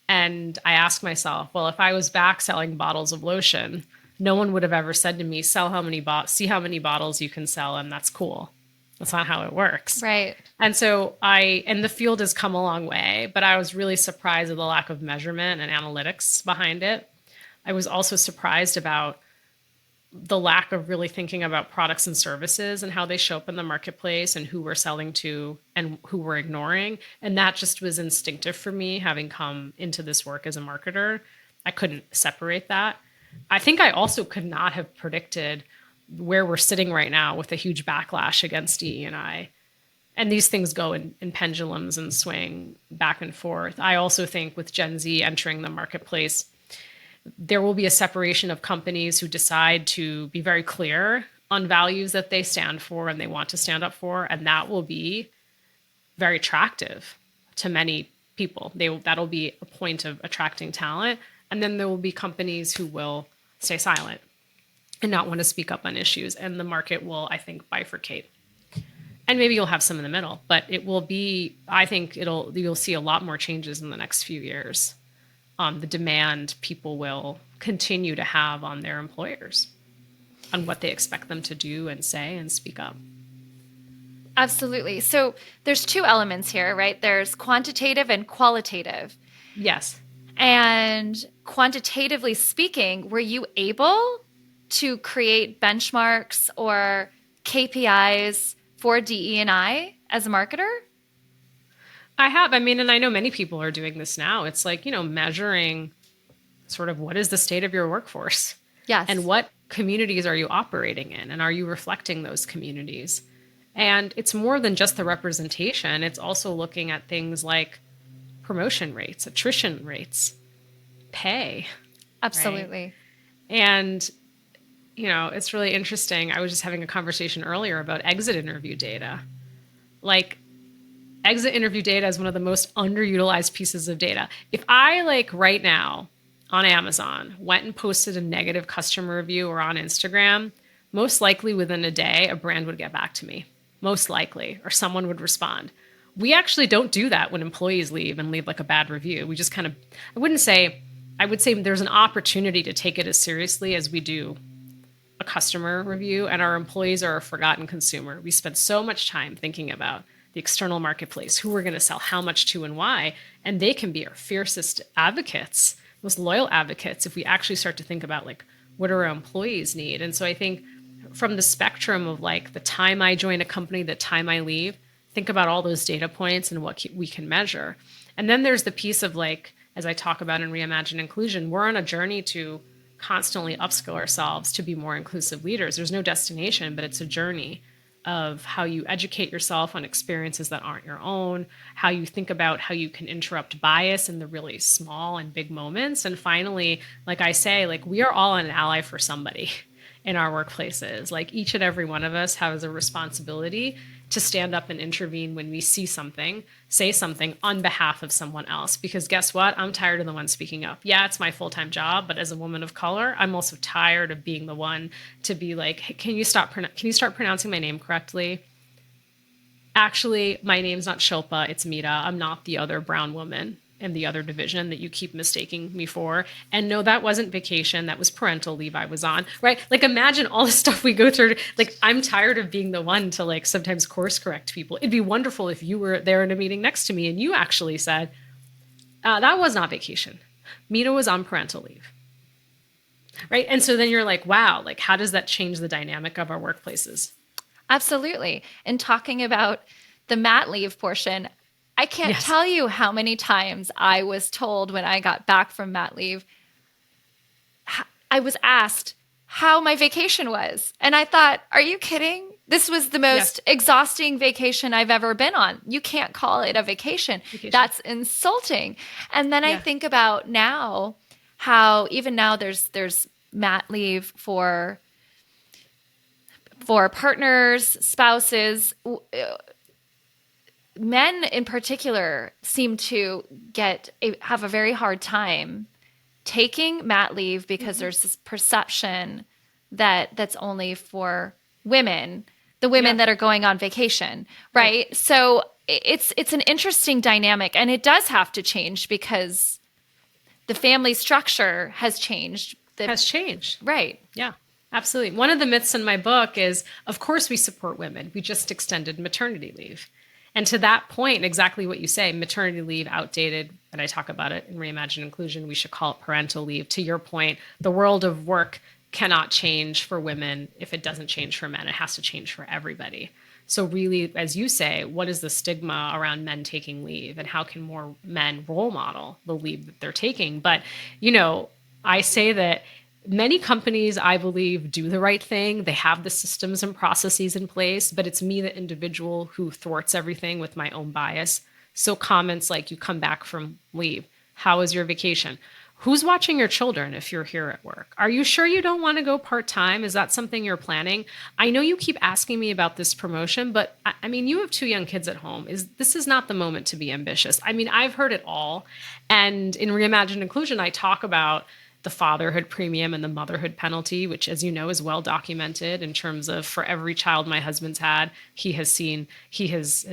And I ask myself, well, if I was back selling bottles of lotion, no one would have ever said to me, sell how many see how many bottles you can sell, and that's cool. That's not how it works. Right. And so and the field has come a long way, but I was really surprised at the lack of measurement and analytics behind it. I was also surprised about the lack of really thinking about products and services and how they show up in the marketplace and who we're selling to and who we're ignoring. And that just was instinctive for me, having come into this work as a marketer. I couldn't separate that. I think I also could not have predicted where we're sitting right now with a huge backlash against DE&I. And these things go in pendulums and swing back and forth. I also think with Gen Z entering the marketplace, there will be a separation of companies who decide to be very clear on values that they stand for and they want to stand up for. And that will be very attractive to many people. That'll be a point of attracting talent. And then there will be companies who will stay silent and not want to speak up on issues. And the market will, I think, bifurcate. And maybe you'll have some in the middle, but it will be, I think you'll see a lot more changes in the next few years on the demand people will continue to have on their employers, on what they expect them to do and say and speak up. Absolutely. So there's two elements here, right? There's quantitative and qualitative. Yes. And quantitatively speaking, were you able to create benchmarks or KPIs for DE&I as a marketer? I have. I mean, and I know many people are doing this now. It's like, measuring sort of what is the state of your workforce? Yes. And what communities are you operating in? And are you reflecting those communities? And it's more than just the representation. It's also looking at things like promotion rates, attrition rates, pay. Absolutely. Right? And, it's really interesting. I was just having a conversation earlier about exit interview data. Like, exit interview data is one of the most underutilized pieces of data. If I, right now on Amazon, went and posted a negative customer review or on Instagram, most likely within a day, a brand would get back to me. Most likely, or someone would respond. We actually don't do that when employees leave and leave like a bad review. We just kind of, I would say there's an opportunity to take it as seriously as we do a customer review, and our employees are a forgotten consumer. We spend so much time thinking about the external marketplace, who we're going to sell how much to and why, and they can be our fiercest advocates, most loyal advocates, if we actually start to think about like, what do our employees need? And so I think from the spectrum of like the time I join a company, the time I leave, think about all those data points and what we can measure. And then there's the piece of like, as I talk about in Reimagine Inclusion, we're on a journey to constantly upskill ourselves to be more inclusive leaders. There's no destination, but it's a journey of how you educate yourself on experiences that aren't your own, how you think about how you can interrupt bias in the really small and big moments. And finally, like I say, like we are all an ally for somebody in our workplaces. Like each and every one of us has a responsibility. to stand up and intervene when we see something, say something on behalf of someone else. Because guess what? I'm tired of the one speaking up. Yeah, it's my full-time job, but as a woman of color, I'm also tired of being the one to be like, hey, can you start pronouncing my name correctly? Actually, my name's not Shilpa, it's Mita. I'm not the other brown woman in the other division that you keep mistaking me for. And no, that wasn't vacation. That was parental leave I was on, right? Like, imagine all the stuff we go through. Like, I'm tired of being the one to like sometimes course correct people. It'd be wonderful if you were there in a meeting next to me and you actually said, that was not vacation. Mita was on parental leave. Right. And so then you're like, wow, like, how does that change the dynamic of our workplaces? Absolutely. And talking about the mat leave portion, I can't Yes. tell you how many times I was told when I got back from mat leave, I was asked how my vacation was. And I thought, are you kidding? This was the Yes. most exhausting vacation I've ever been on. You can't call it a vacation. That's insulting. And then I Yeah. think about now how even now there's mat leave for partners, spouses. Men in particular seem to have a very hard time taking mat leave because there's this perception that that's only for women, the women that are going on vacation, right? So it's an interesting dynamic, and it does have to change because the family structure has changed. Has changed. Right. Yeah, absolutely. One of the myths in my book is, of course, we support women. We just extended maternity leave. And to that point, exactly what you say, maternity leave outdated, and I talk about it in Reimagine Inclusion, we should call it parental leave. To your point, the world of work cannot change for women if it doesn't change for men. It has to change for everybody. So really, as you say, what is the stigma around men taking leave, and how can more men role model the leave that they're taking? But, I say that many companies, I believe, do the right thing. They have the systems and processes in place, but it's me, the individual, who thwarts everything with my own bias. So comments like, you come back from leave, how was your vacation? Who's watching your children if you're here at work? Are you sure you don't want to go part-time? Is that something you're planning? I know you keep asking me about this promotion, but I mean, you have 2 young kids at home. This is not the moment to be ambitious. I mean, I've heard it all. And in Reimagine Inclusion, I talk about the fatherhood premium and the motherhood penalty, which, as you know, is well documented in terms of, for every child my husband's had, his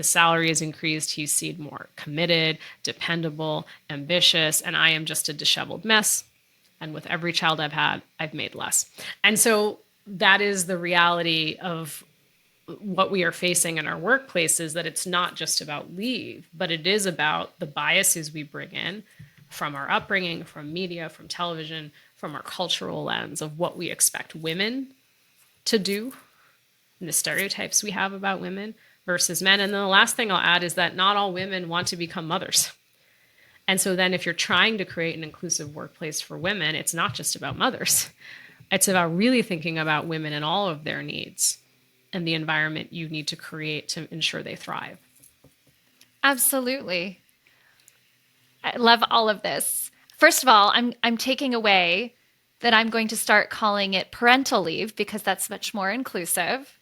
salary has increased. He's seen more committed, dependable, ambitious, and I am just a disheveled mess. And with every child I've had, I've made less. And so that is the reality of what we are facing in our workplaces, that it's not just about leave, but it is about the biases we bring in from our upbringing, from media, from television, from our cultural lens of what we expect women to do and the stereotypes we have about women versus men. And then the last thing I'll add is that not all women want to become mothers. And so then if you're trying to create an inclusive workplace for women, it's not just about mothers. It's about really thinking about women and all of their needs and the environment you need to create to ensure they thrive. Absolutely. I love all of this. First of all, I'm taking away that I'm going to start calling it parental leave because that's much more inclusive.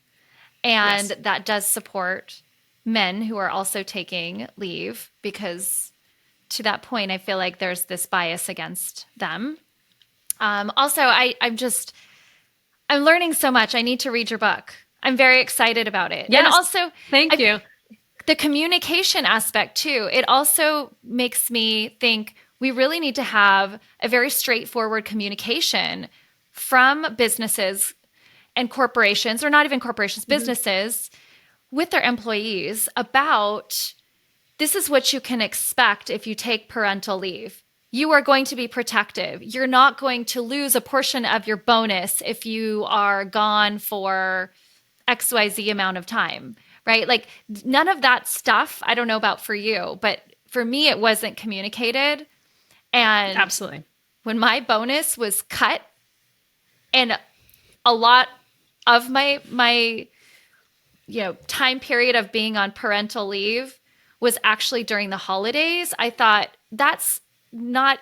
And Yes. that does support men who are also taking leave because, to that point, I feel like there's this bias against them. Also, I'm learning so much. I need to read your book. I'm very excited about it. Yes. And also, Thank you. the communication aspect too, it also makes me think we really need to have a very straightforward communication from businesses and corporations, or not even corporations, businesses, with their employees about, this is what you can expect if you take parental leave. You are going to be protective. You're not going to lose a portion of your bonus if you are gone for XYZ amount of time, right? Like, none of that stuff, I don't know about for you, but for me, it wasn't communicated. And Absolutely. when my bonus was cut and a lot of my time period of being on parental leave was actually during the holidays, I thought, that's not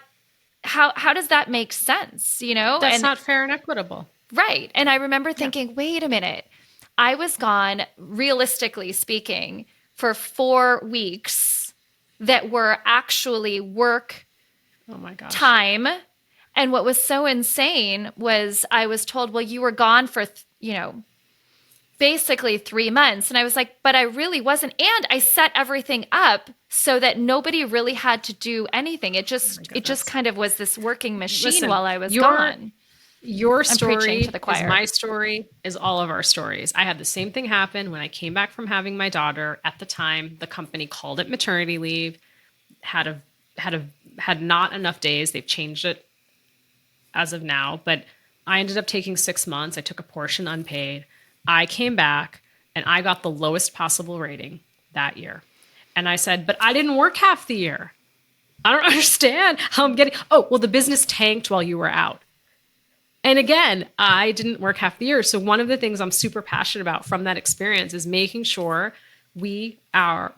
how does that make sense, That's not fair and equitable. Right. And I remember thinking, wait a minute, I was gone, realistically speaking, for 4 weeks that were actually work Oh my gosh. time. And what was so insane was I was told, well, you were gone for, basically 3 months. And I was like, but I really wasn't. And I set everything up so that nobody really had to do anything. It Oh my just goodness. kind of was this working machine Listen, while I was your gone. your I'm preaching to story the is choir. my story, is all of our stories. I had the same thing happen when I came back from having my daughter. At the time, the company called it maternity leave, had a had a had not enough days. They've changed it as of now, but I ended up taking 6 months. I took a portion unpaid. I came back and I got the lowest possible rating that year. And I said, but I didn't work half the year. I don't understand how I'm getting. Oh, well, the business tanked while you were out. And again, I didn't work half the year. So one of the things I'm super passionate about from that experience is making sure we are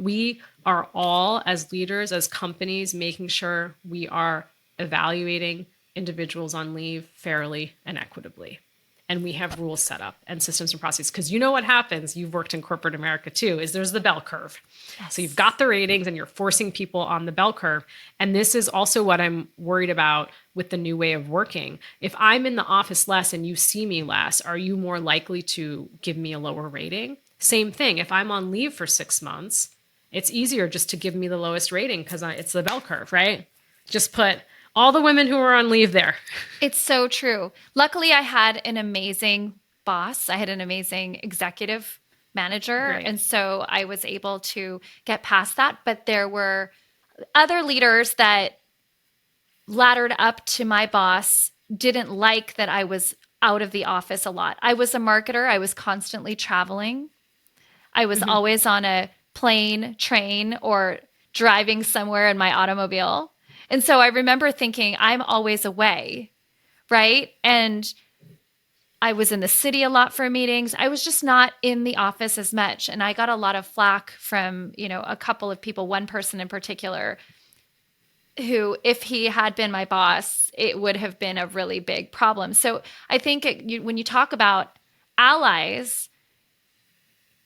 all, as leaders, as companies, making sure we are evaluating individuals on leave fairly and equitably. And we have rules set up and systems and processes. Because you know what happens, you've worked in corporate America too, is there's the bell curve. So you've Yes. got the ratings and you're forcing people on the bell curve. And this is also what I'm worried about with the new way of working. If I'm in the office less and you see me less, are you more likely to give me a lower rating? Same thing. If I'm on leave for 6 months, it's easier just to give me the lowest rating because it's the bell curve, right? Just put all the women who are on leave there. It's so true. Luckily, I had an amazing boss. I had an amazing executive manager. Great. And so I was able to get past that. But there were other leaders that laddered up to my boss, didn't like that I was out of the office a lot. I was a marketer, I was constantly traveling. I was Mm-hmm. always on a plane, train, or driving somewhere in my automobile. And so I remember thinking, I'm always away, right? And I was in the city a lot for meetings. I was just not in the office as much. And I got a lot of flack from, a couple of people, one person in particular, who, if he had been my boss, it would have been a really big problem. So I think when you talk about allies,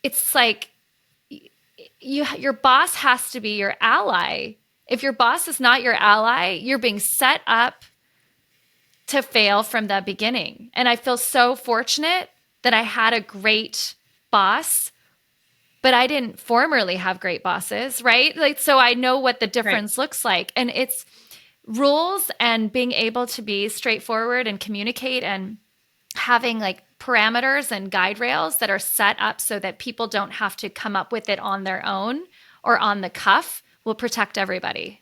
it's like your boss has to be your ally. If your boss is not your ally, you're being set up to fail from the beginning. And I feel so fortunate that I had a great boss, but I didn't formerly have great bosses, right? Like, so I know what the Right. difference looks like. And it's rules and being able to be straightforward and communicate and having like parameters and guide rails that are set up so that people don't have to come up with it on their own or on the cuff will protect everybody.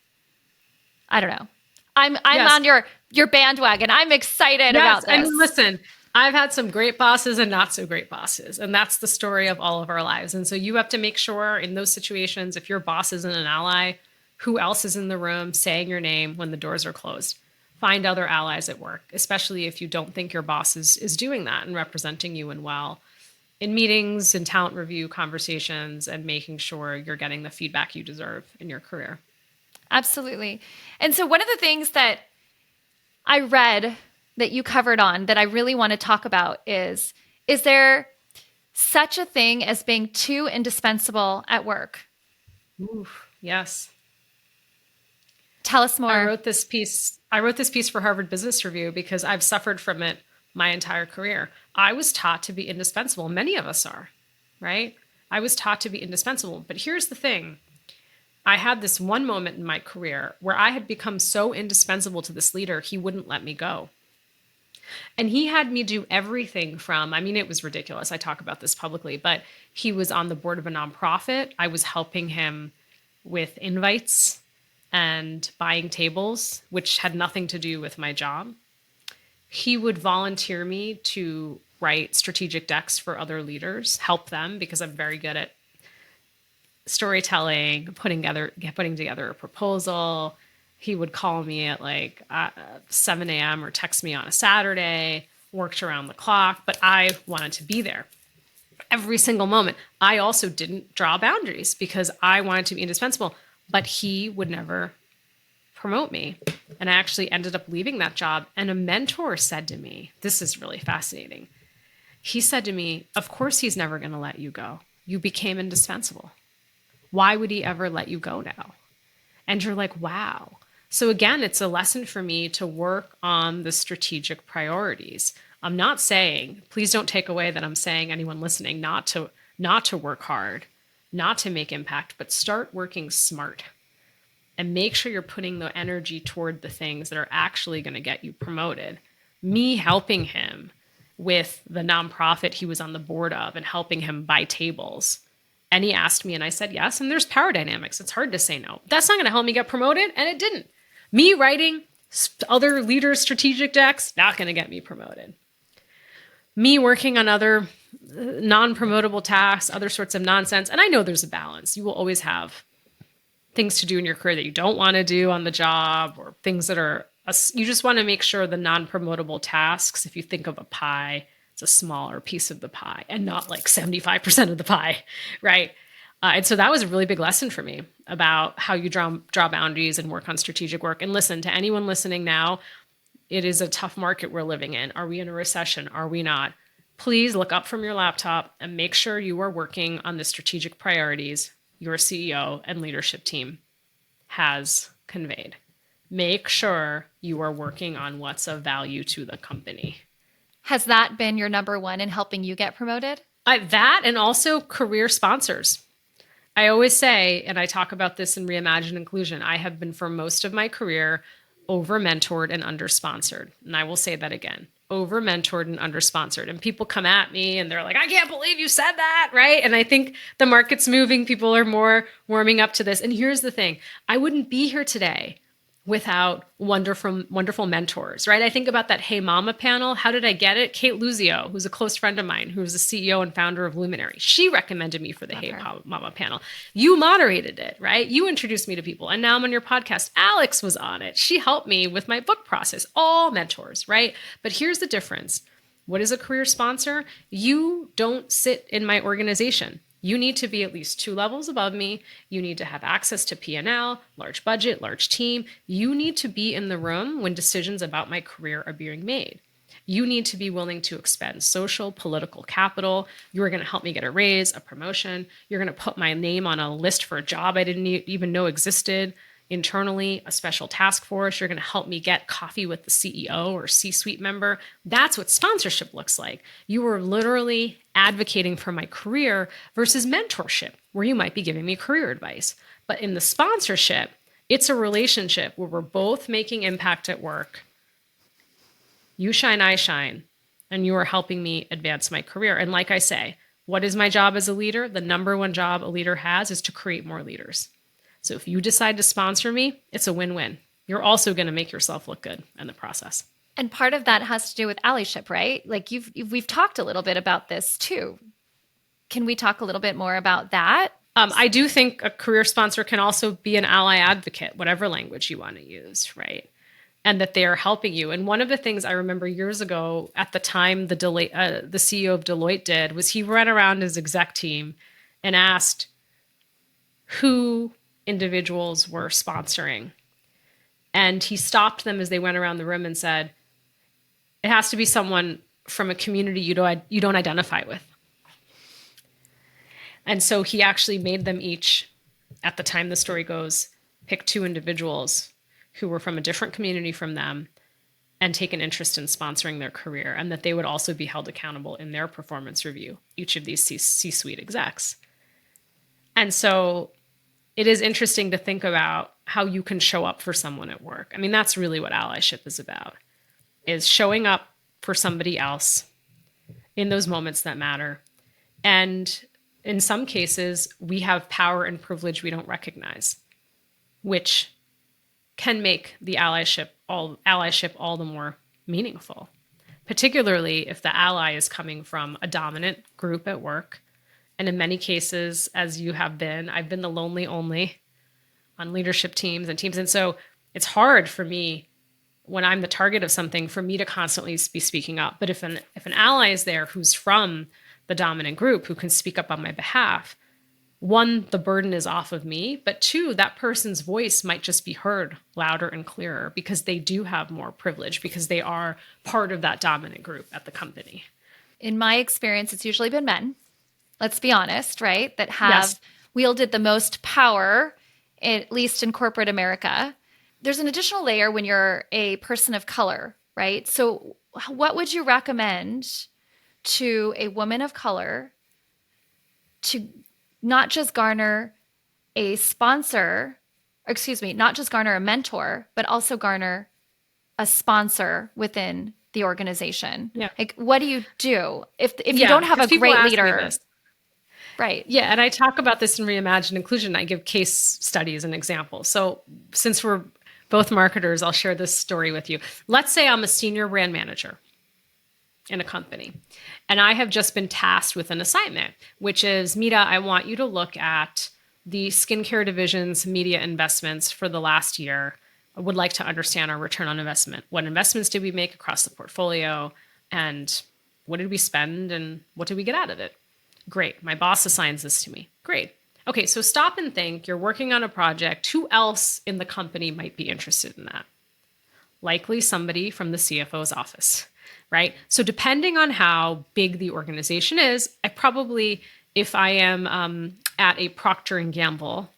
I don't know. I'm Yes. on your bandwagon. I'm excited Yes. about I mean, this. listen, I've had some great bosses and not so great bosses. And that's the story of all of our lives. And so you have to make sure in those situations, if your boss isn't an ally, who else is in the room saying your name when the doors are closed? Find other allies at work, especially if you don't think your boss is doing that and representing you and well in meetings and talent review conversations and making sure you're getting the feedback you deserve in your career. Absolutely. And so one of the things that I read that you covered on that I really want to talk about is there such a thing as being too indispensable at work? Ooh, yes. Tell us I more. wrote this piece. I wrote this piece for Harvard Business Review because I've suffered from it my entire career. I was taught to be indispensable. Many of us are, right? I was taught to be indispensable. But here's the thing. I had this one moment in my career where I had become so indispensable to this leader, he wouldn't let me go. And he had me do everything from, I mean, it was ridiculous. I talk about this publicly, but he was on the board of a nonprofit. I was helping him with invites and buying tables, which had nothing to do with my job. He would volunteer me to write strategic decks for other leaders, help them because I'm very good at storytelling, putting together a proposal. He would call me at like 7 a.m. or text me on a Saturday, worked around the clock, but I wanted to be there every single moment. I also didn't draw boundaries because I wanted to be indispensable, but he would never promote me. And I actually ended up leaving that job. And a mentor said to me, this is really fascinating. He said to me, "Of course he's never going to let you go. You became indispensable. Why would he ever let you go now?" And you're like, wow. So again, it's a lesson for me to work on the strategic priorities. I'm not saying, please don't take away that I'm saying anyone listening not to work hard, not to make impact, but start working smart and make sure you're putting the energy toward the things that are actually going to get you promoted. Me helping him with the nonprofit he was on the board of and helping him buy tables. And he asked me, and I said yes. And there's power dynamics. It's hard to say no. That's not going to help me get promoted. And it didn't. Me writing other leaders' strategic decks, not going to get me promoted. Me working on other non-promotable tasks, other sorts of nonsense. And I know there's a balance. You will always have things to do in your career that you don't want to do on the job, or things that are, you just want to make sure the non-promotable tasks, if you think of a pie, it's a smaller piece of the pie and not like 75% of the pie, right? And so that was a really big lesson for me about how you draw boundaries and work on strategic work. And listen, to anyone listening now, it is a tough market we're living in. Are we in a recession? Are we not? Please look up from your laptop and make sure you are working on the strategic priorities your CEO and leadership team has conveyed. Make sure you are working on what's of value to the company. Has that been your number one in helping you get promoted? That, and also career sponsors. I always say, and I talk about this in Reimagine Inclusion, I have been for most of my career over-mentored and under-sponsored. And I will say that again, over-mentored and under-sponsored. And people come at me and they're like, I can't believe you said that, right? And I think the market's moving. People are more warming up to this. And here's the thing. I wouldn't be here today without wonderful mentors, right? I think about that Hey Mama panel. How did I get it? Kate Luzio, who's a close friend of mine, who's the CEO and founder of Luminary. She recommended me for the Hey Mama panel. You moderated it, right? You introduced me to people. And now I'm on your podcast. Alex was on it. She helped me with my book process. All mentors, right? But here's the difference. What is a career sponsor? You don't sit in my organization. You need to be at least 2 levels above me. You need to have access to P&L, large budget, large team. You need to be in the room when decisions about my career are being made. You need to be willing to expend social, political capital. You are going to help me get a raise, a promotion. You're going to put my name on a list for a job I didn't even know existed. Internally, a special task force. You're going to help me get coffee with the CEO or C-suite member. That's what sponsorship looks like. You are literally advocating for my career versus mentorship, where you might be giving me career advice. But in the sponsorship, it's a relationship where we're both making impact at work. You shine, I shine, and you are helping me advance my career. And like I say, what is my job as a leader? The number one job a leader has is to create more leaders. So if you decide to sponsor me, it's a win-win. You're also going to make yourself look good in the process. And part of that has to do with allyship, right? Like we've talked a little bit about this too. Can we talk a little bit more about that? I do think a career sponsor can also be an ally advocate, whatever language you want to use, right? And that they are helping you. And one of the things I remember years ago, at the time the CEO of Deloitte did, was he ran around his exec team and asked who individuals were sponsoring. And he stopped them as they went around the room and said, it has to be someone from a community you don't identify with. And so he actually made them each, at the time the story goes, pick 2 individuals who were from a different community from them and take an interest in sponsoring their career, and that they would also be held accountable in their performance review, each of these C-suite execs. And so it is interesting to think about how you can show up for someone at work. I mean, that's really what allyship is about, is showing up for somebody else in those moments that matter. And in some cases, we have power and privilege we don't recognize, which can make the allyship all the more meaningful, particularly if the ally is coming from a dominant group at work. And in many cases, as you have been, I've been the lonely only on leadership teams. And so it's hard for me, when I'm the target of something, for me to constantly be speaking up. But if an ally is there who's from the dominant group, who can speak up on my behalf, 1, the burden is off of me. But 2, that person's voice might just be heard louder and clearer because they do have more privilege, because they are part of that dominant group at the company. in my experience, it's usually been men, let's be honest, right? That Yes. have wielded the most power, at least in corporate America. There's an additional layer when you're a person of color, right? So, what would you recommend to a woman of color to not just garner a sponsor, excuse me, not just garner a mentor, but also garner a sponsor within the organization? Yeah. Like, what do you do if you Yeah. don't have Because a people great ask me leader? this. Right. Yeah, and I talk about this in Reimagine Inclusion. I give case studies and examples. So, since we're both marketers, I'll share this story with you. Let's say I'm a senior brand manager in a company, and I have just been tasked with an assignment, which is, Mita, I want you to look at the skincare division's media investments for the last year. I would like to understand our return on investment. What investments did we make across the portfolio? And what did we spend? And what did we get out of it? Great. My boss assigns this to me. Great. Okay, so stop and think. You're working on a project. Who else in the company might be interested in that? Likely somebody from the CFO's office, right? So depending on how big the organization is, I probably, if I am at a Procter and Gamble,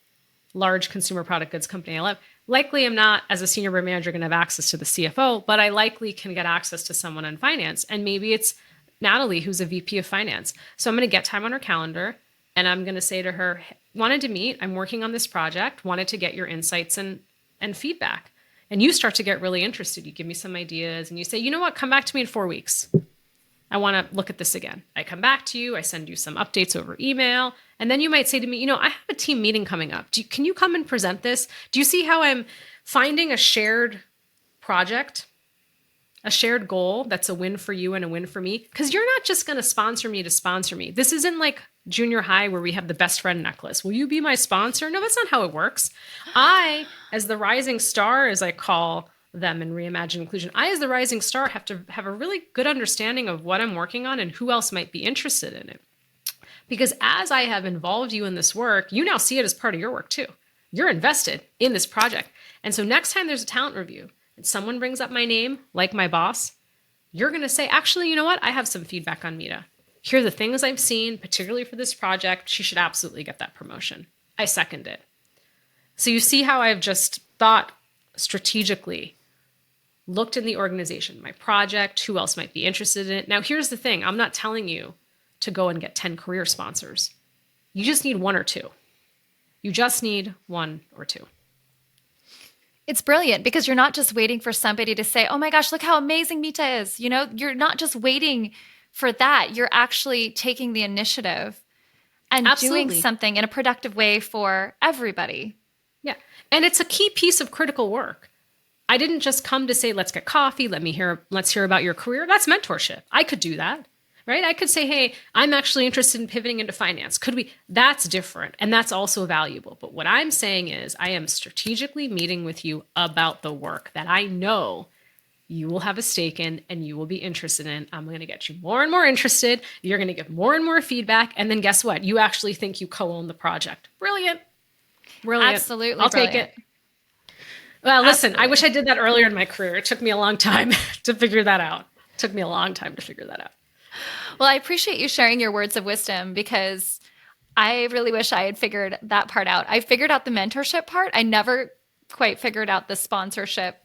large consumer product goods company I love, likely I'm not, as a senior brand manager, going to have access to the CFO, but I likely can get access to someone in finance. And maybe it's Natalie, who's a VP of finance. So I'm going to get time on her calendar and I'm going to say to her, wanted to meet, I'm working on this project, wanted to get your insights and feedback. And you start to get really interested. You give me some ideas and you say, you know what, come back to me in 4 weeks. I want to look at this again. I come back to you. I send you some updates over email. And then you might say to me, I have a team meeting coming up. Can you come and present this? Do you see how I'm finding a shared project, a shared goal that's a win for you and a win for me? Because you're not just going to sponsor me to sponsor me. This isn't like junior high where we have the best friend necklace. Will you be my sponsor? No, that's not how it works. I, as the rising star, as I call them in Reimagine Inclusion, I, as the rising star, have to have a really good understanding of what I'm working on and who else might be interested in it. Because as I have involved you in this work, you now see it as part of your work too. You're invested in this project. And so next time there's a talent review and someone brings up my name, like my boss, you're going to say, actually, you know what? I have some feedback on Mita. Here are the things I've seen, particularly for this project. She should absolutely get that promotion. I second it. So you see how I've just thought strategically, looked in the organization, my project, who else might be interested in it. Now, here's the thing. I'm not telling you to go and get 10 career sponsors. You just need one or two. You just need one or two. It's brilliant because you're not just waiting for somebody to say, oh my gosh, look how amazing Mita is. You're not just waiting for that. You're actually taking the initiative and doing Absolutely. something in a productive way for everybody. Yeah. And it's a key piece of critical work. I didn't just come to say, let's get coffee. Let's hear about your career. That's mentorship. I could do that, right? I could say, hey, I'm actually interested in pivoting into finance. Could we? That's different. And that's also valuable. But what I'm saying is I am strategically meeting with you about the work that I know you will have a stake in and you will be interested in. I'm going to get you more and more interested. You're going to get more and more feedback. And then guess what? You actually think you co-own the project. Brilliant. Brilliant. Absolutely. I'll brilliant. take it. Well, listen, Absolutely. I wish I did that earlier in my career. It took me a long time to figure that out. It took me a long time to figure that out. Well, I appreciate you sharing your words of wisdom because I really wish I had figured that part out. I figured out the mentorship part. I never quite figured out the sponsorship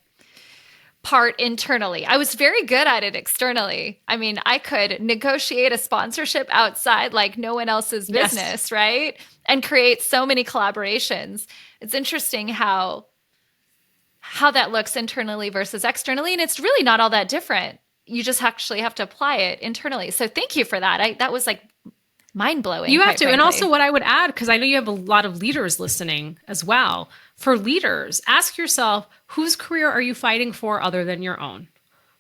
part internally. I was very good at it externally. I mean, I could negotiate a sponsorship outside like no one else's Yes. business, right? And create so many collaborations. It's interesting how that looks internally versus externally, and it's really not all that different. You just actually have to apply it internally. So thank you for that. That was like mind-blowing. You have quite to. And frankly. also what I would add, because I know you have a lot of leaders listening as well. For leaders, ask yourself, whose career are you fighting for other than your own?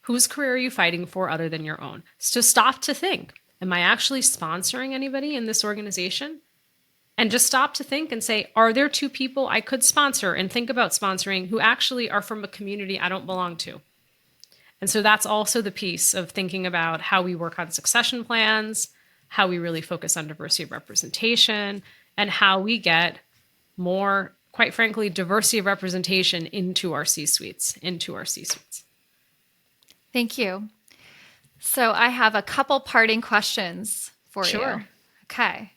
Whose career are you fighting for other than your own? So stop to think, am I actually sponsoring anybody in this organization? And just stop to think and say, are there two people I could sponsor and think about sponsoring who actually are from a community I don't belong to? And so that's also the piece of thinking about how we work on succession plans, how we really focus on diversity of representation, and how we get more, quite frankly, diversity of representation into our C-suites, Thank you. So I have a couple parting questions for you. Sure. Okay.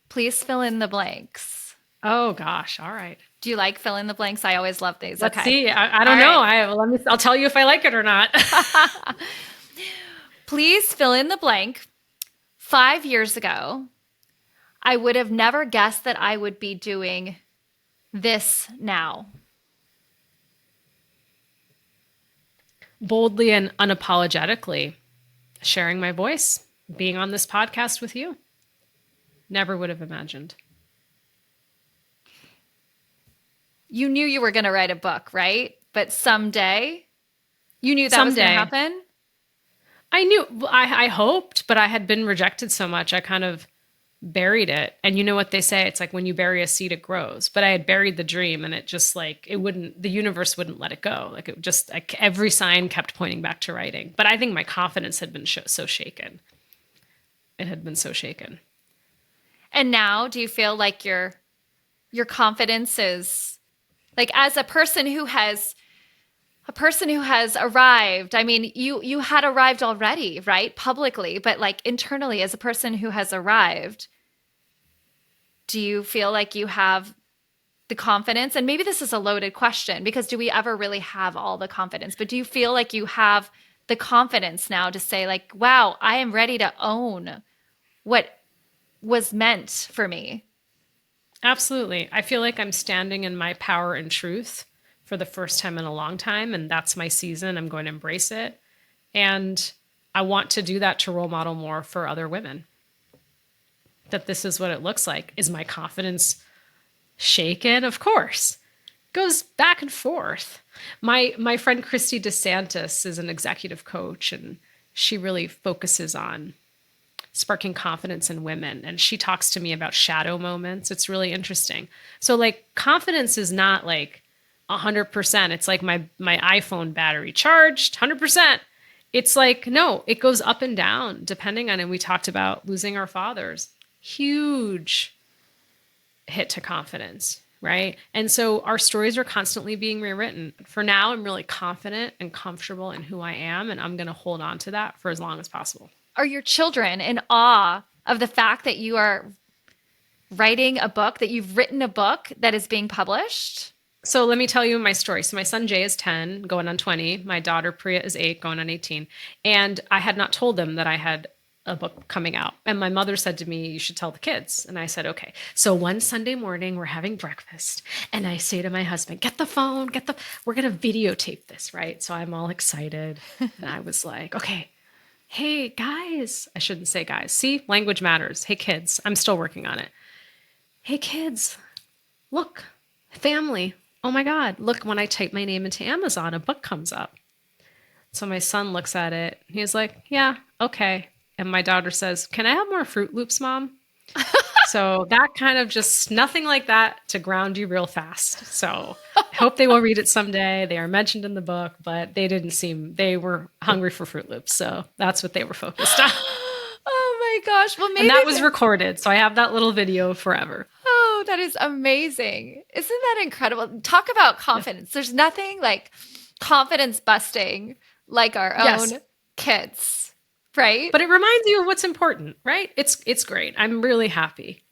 Please fill in the blanks. Oh gosh. All right. Do you like fill in the blanks? I always love these. Let's Okay. see. I All don't know. right. I'll tell you if I like it or not. Please fill in the blank. 5 years ago, I would have never guessed that I would be doing this now. Boldly and unapologetically sharing my voice, being on this podcast with you. Never would have imagined. You knew you were going to write a book, right? But someday, you knew that was going to Someday. happen? I knew, I hoped, but I had been rejected so much, I kind of buried it. And you know what they say? It's like when you bury a seed, it grows. But I had buried the dream and it just like, it wouldn't, the universe wouldn't let it go. Like it just, like every sign kept pointing back to writing. But I think my confidence had been so shaken. It had been so shaken. And now, do you feel like your confidence is like as a person who has arrived. I mean, you had arrived already, right? Publicly, but like internally as a person who has arrived, do you feel like you have the confidence? And maybe this is a loaded question because do we ever really have all the confidence? But do you feel like you have the confidence now to say like, wow, I am ready to own what was meant for me? Absolutely. I feel like I'm standing in my power and truth for the first time in a long time. And that's my season. I'm going to embrace it. And I want to do that to role model more for other women. That this is what it looks like. Is my confidence shaken? Of course. Goes back and forth. My friend Christy DeSantis is an executive coach, and she really focuses on sparking confidence in women. And she talks to me about shadow moments. It's really interesting. So like confidence is not like 100%. It's like my iPhone battery charged 100%. It's like, no, it goes up and down depending on, and we talked about losing our fathers. Huge hit to confidence, right? And so our stories are constantly being rewritten. For now, I'm really confident and comfortable in who I am, and I'm going to hold on to that for as long as possible. Are your children in awe of the fact that you are writing a book, that you've written a book that is being published? So let me tell you my story. So my son Jay is 10, going on 20. My daughter Priya is 8, going on 18. And I had not told them that I had a book coming out. And my mother said to me, you should tell the kids. And I said, okay. So one Sunday morning, we're having breakfast. And I say to my husband, get the phone, we're going to videotape this, right? So I'm all excited. And I was like, okay. Hey, guys. I shouldn't say guys. See, language matters. Hey, kids. I'm still working on it. Hey, kids. Look, family. Oh my God. Look, when I type my name into Amazon, a book comes up. So my son looks at it. He's like, yeah, okay. And my daughter says, can I have more Fruit Loops, Mom? So that kind of just nothing like that to ground you real fast. So I hope they will read it someday. They are mentioned in the book, but they were hungry for Fruit Loops. So that's what they were focused on. Oh my gosh. Well, maybe And that was recorded. So I have that little video forever. Oh, that is amazing. Isn't that incredible? Talk about confidence. There's nothing like confidence busting like our own kids, right? But it reminds you of what's important, right? It's great. I'm really happy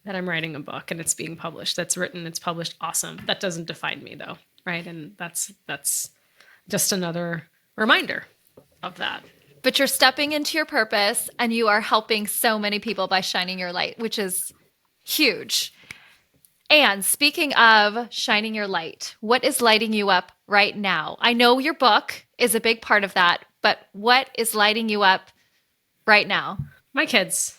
that I'm writing a book and it's being published. That's written, it's published. Awesome. That doesn't define me though, right? And that's just another reminder of that. But you're stepping into your purpose and you are helping so many people by shining your light, which is huge. And speaking of shining your light, what is lighting you up right now? I know your book is a big part of that, but what is lighting you up right now? My kids.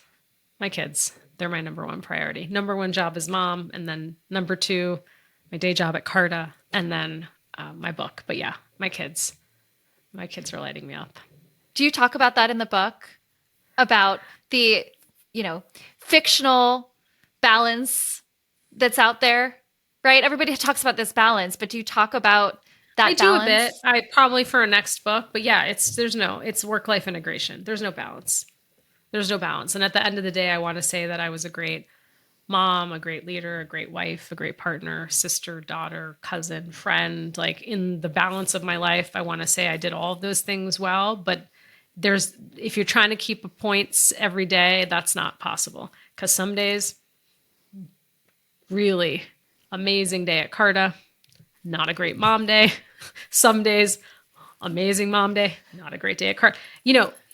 They're my number one priority. Number one job is mom. And then number two, my day job at Carta. And then my book. But yeah, my kids. My kids are lighting me up. Do you talk about that in the book? About the, fictional balance that's out there, right? Everybody talks about this balance, but do you talk about that balance? I do a bit. I probably for a next book, but yeah, it's work-life integration. There's no balance. And at the end of the day, I want to say that I was a great mom, a great leader, a great wife, a great partner, sister, daughter, cousin, friend. Like in the balance of my life, I want to say I did all of those things well, but if you're trying to keep points every day, that's not possible. Because some days, really amazing day at Carta, not a great mom day. Some days, amazing mom day, not a great day at Carta.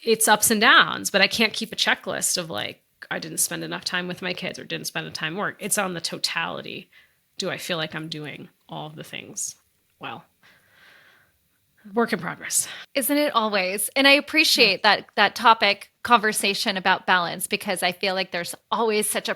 It's ups and downs, but I can't keep a checklist of like, I didn't spend enough time with my kids or didn't spend enough time at work. It's on the totality. Do I feel like I'm doing all of the things well? Work in progress. Isn't it always? And I appreciate that topic conversation about balance, because I feel like there's always such a